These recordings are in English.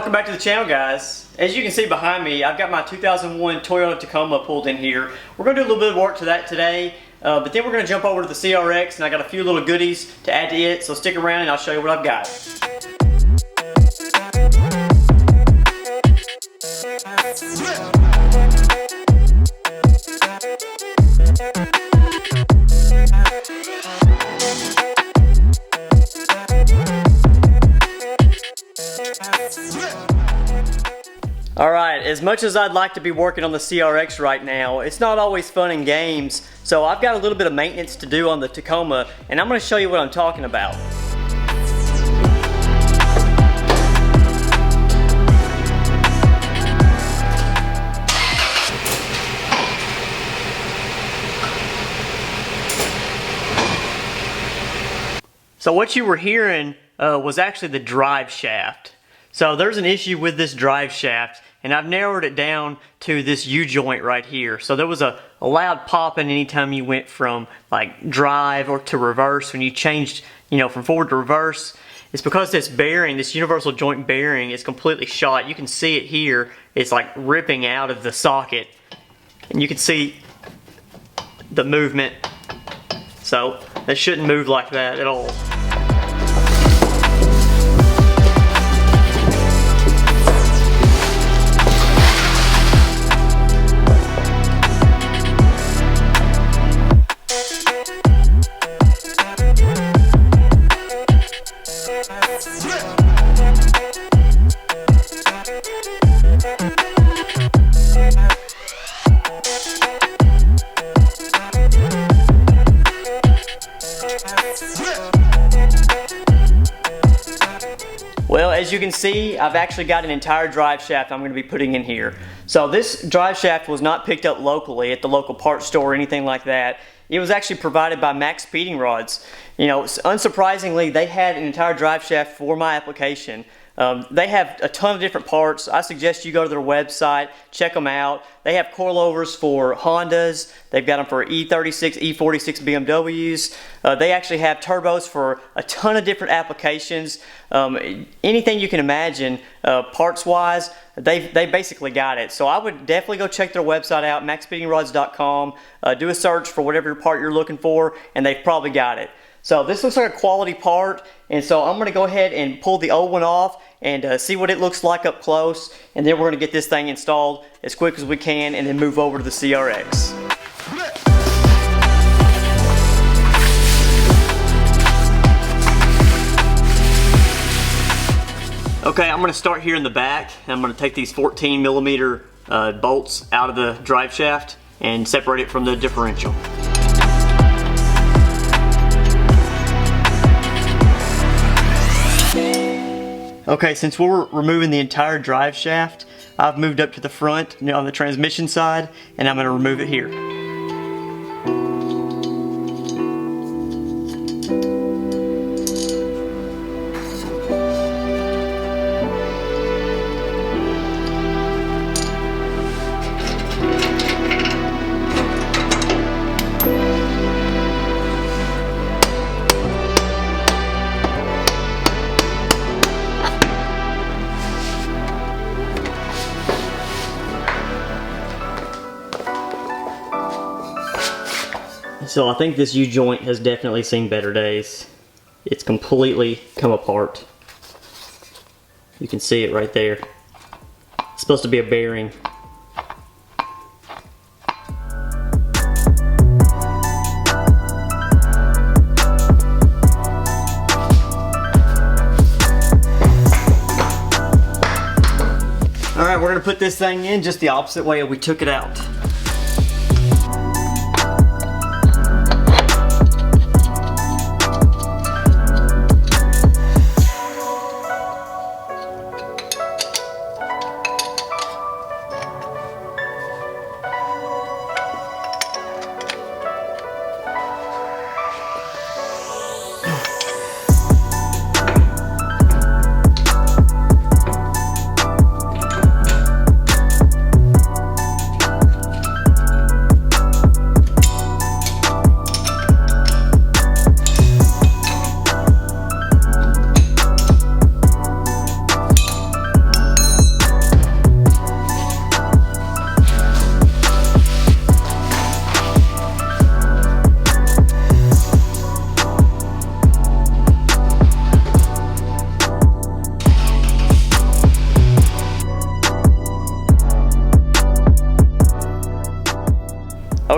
welcome back to the channel, guys. As you can see behind me, I've got my 2001 Toyota Tacoma pulled in here. We're going to do a little bit of work to that today, but then we're going to jump over to the CRX, and I got a few little goodies to add to it, so stick around and I'll show you what I've got. Alright, as much as I'd like to be working on the CRX right now, it's not always fun and games, so I've got a little bit of maintenance to do on the Tacoma, and I'm going to show you what I'm talking about. So what you were hearing was actually the drive shaft. So there's an issue with this drive shaft, and I've narrowed it down to this U-joint right here. So there was a loud popping anytime you went from like drive or to reverse. When you changed, from forward to reverse, it's because this bearing, this universal joint bearing, is completely shot. You can see it here. It's like ripping out of the socket, and you can see the movement. So that shouldn't move like that at all. Well, as you can see, I've actually got an entire drive shaft I'm going to be putting in here. So this drive shaft was not picked up locally at the local parts store or anything like that. It was actually provided by Max Speeding Rods. Unsurprisingly, they had an entire drive shaft for my application. They have a ton of different parts. I suggest you go to their website, check them out. They have coilovers for Hondas. They've got them for E36, E46 BMWs. They actually have turbos for a ton of different applications. Anything you can imagine, parts-wise, they basically got it. So I would definitely go check their website out, maxspeedingrods.com. Do a search for whatever part you're looking for, and they've probably got it. So this looks like a quality part, and so I'm going to go ahead and pull the old one off and see what it looks like up close, and then we're going to get this thing installed as quick as we can and then move over to the CRX. Okay, I'm going to start here in the back. I'm going to take these 14mm bolts out of the drive shaft and separate it from the differential. Okay, since we're removing the entire drive shaft, I've moved up to the front on the transmission side, and I'm going to remove it here. So I think this U-joint has definitely seen better days. It's completely come apart. You can see it right there. It's supposed to be a bearing. Alright, we're going to put this thing in just the opposite way we took it out.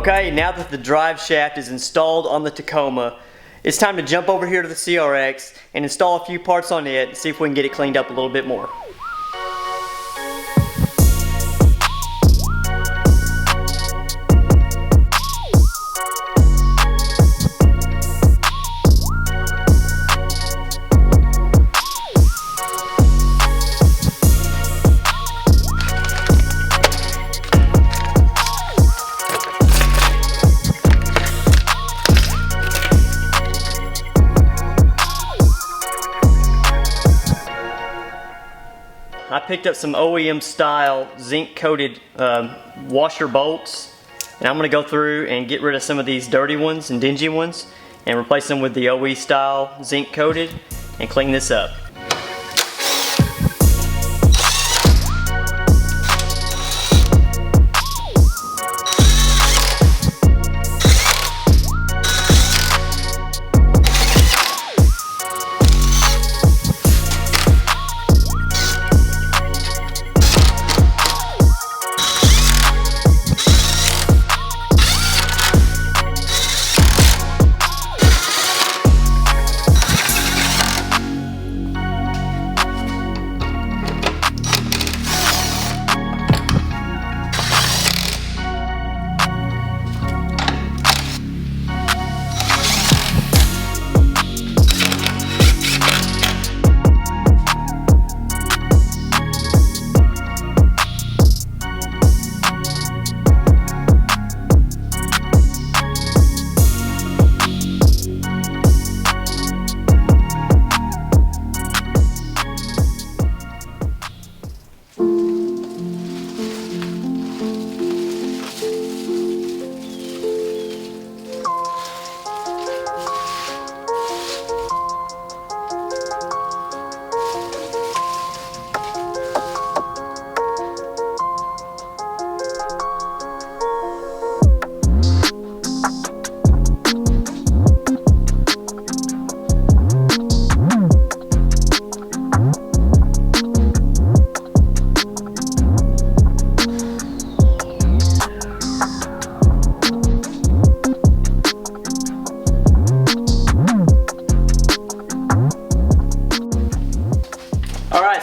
Okay, now that the drive shaft is installed on the Tacoma, it's time to jump over here to the CRX and install a few parts on it and see if we can get it cleaned up a little bit more. I picked up some OEM style zinc coated washer bolts, and I'm going to go through and get rid of some of these dirty ones and dingy ones and replace them with the OE style zinc coated and clean this up.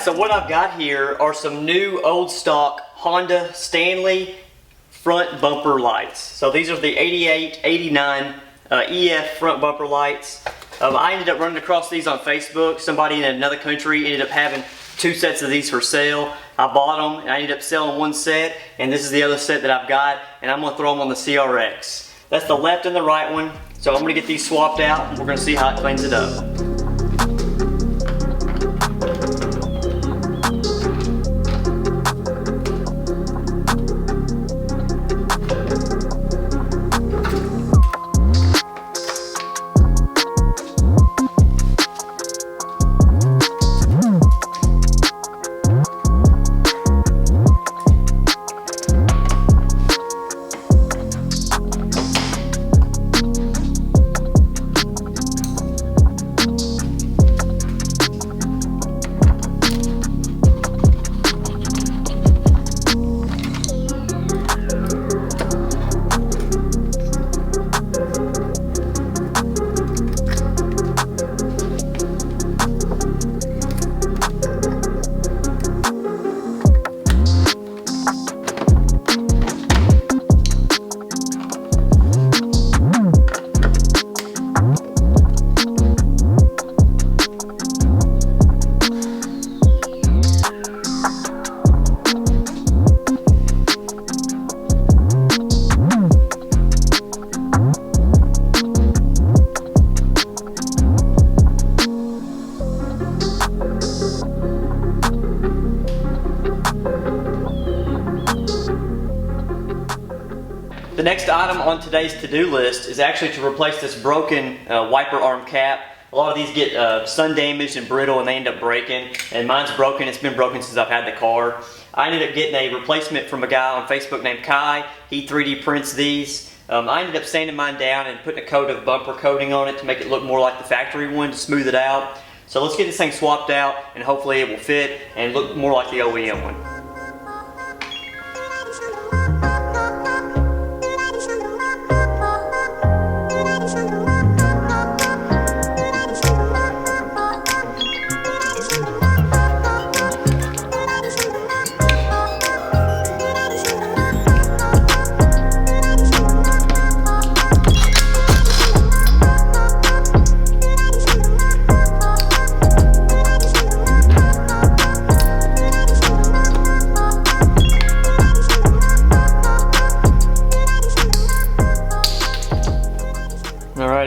So what I've got here are some new old stock Honda Stanley front bumper lights. So these are the 88, 89 EF front bumper lights. I ended up running across these on Facebook. Somebody in another country ended up having 2 sets of these for sale. I bought them and I ended up selling 1 set, and this is the other set that I've got, and I'm going to throw them on the CRX. That's the left and the right one. So I'm going to get these swapped out and we're going to see how it cleans it up. The next item on today's to-do list is actually to replace this broken wiper arm cap. A lot of these get sun damaged and brittle and they end up breaking, and mine's broken. It's been broken since I've had the car. I ended up getting a replacement from a guy on Facebook named Kai. He 3D prints these. I ended up sanding mine down and putting a coat of bumper coating on it to make it look more like the factory one, to smooth it out. So let's get this thing swapped out and hopefully it will fit and look more like the OEM one.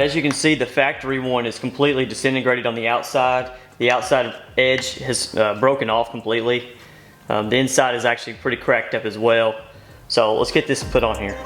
Alright, as you can see, the factory one is completely disintegrated on the outside. The outside edge has broken off completely. The inside is actually pretty cracked up as well. So let's get this put on here.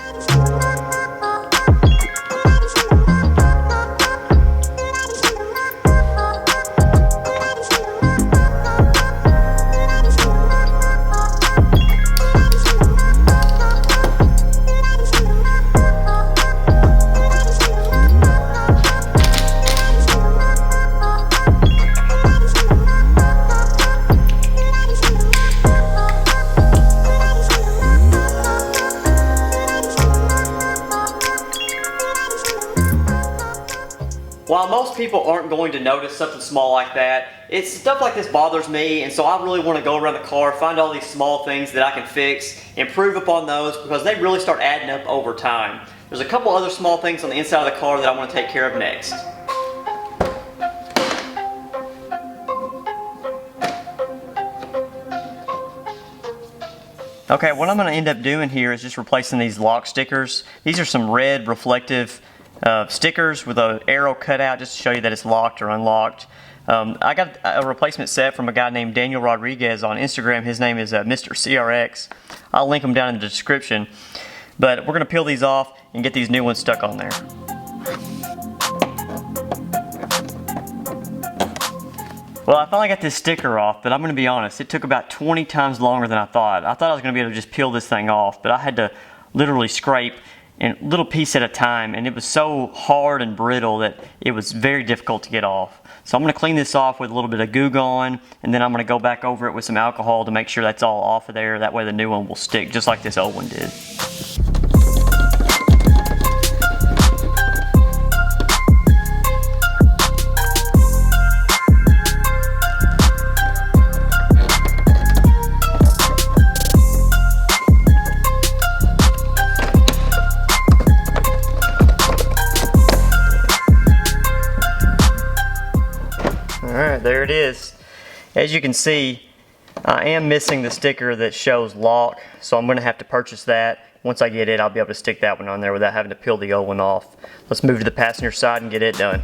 While most people aren't going to notice something small like that, stuff like this bothers me, and so I really want to go around the car, find all these small things that I can fix, improve upon those, because they really start adding up over time. There's a couple other small things on the inside of the car that I want to take care of next. Okay, what I'm going to end up doing here is just replacing these lock stickers. These are some red reflective stickers with an arrow cut out just to show you that it's locked or unlocked. I got a replacement set from a guy named Daniel Rodriguez on Instagram. His name is Mr. CRX. I'll link him down in the description. But we're going to peel these off and get these new ones stuck on there. Well, I finally got this sticker off, but I'm going to be honest, it took about 20 times longer than I thought. I thought I was going to be able to just peel this thing off, but I had to literally scrape a little piece at a time, and it was so hard and brittle that it was very difficult to get off. So I'm going to clean this off with a little bit of Goo Gone, and then I'm going to go back over it with some alcohol to make sure that's all off of there. That way the new one will stick just like this old one did. Alright, there it is. As you can see, I am missing the sticker that shows lock, so I'm going to have to purchase that. Once I get it, I'll be able to stick that one on there without having to peel the old one off. Let's move to the passenger side and get it done.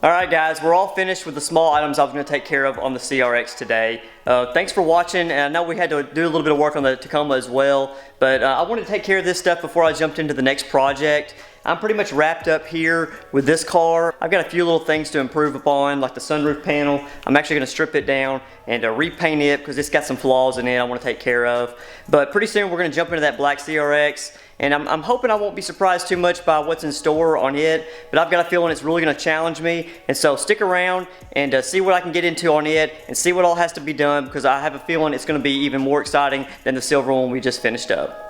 Alright guys, we're all finished with the small items I was going to take care of on the CRX today. Thanks for watching, and I know we had to do a little bit of work on the Tacoma as well, but I wanted to take care of this stuff before I jumped into the next project. I'm pretty much wrapped up here with this car. I've got a few little things to improve upon, like the sunroof panel. I'm actually going to strip it down and repaint it because it's got some flaws in it I want to take care of. But pretty soon we're going to jump into that black CRX. And I'm hoping I won't be surprised too much by what's in store on it, but I've got a feeling it's really going to challenge me. And so stick around and see what I can get into on it and see what all has to be done, because I have a feeling it's going to be even more exciting than the silver one we just finished up.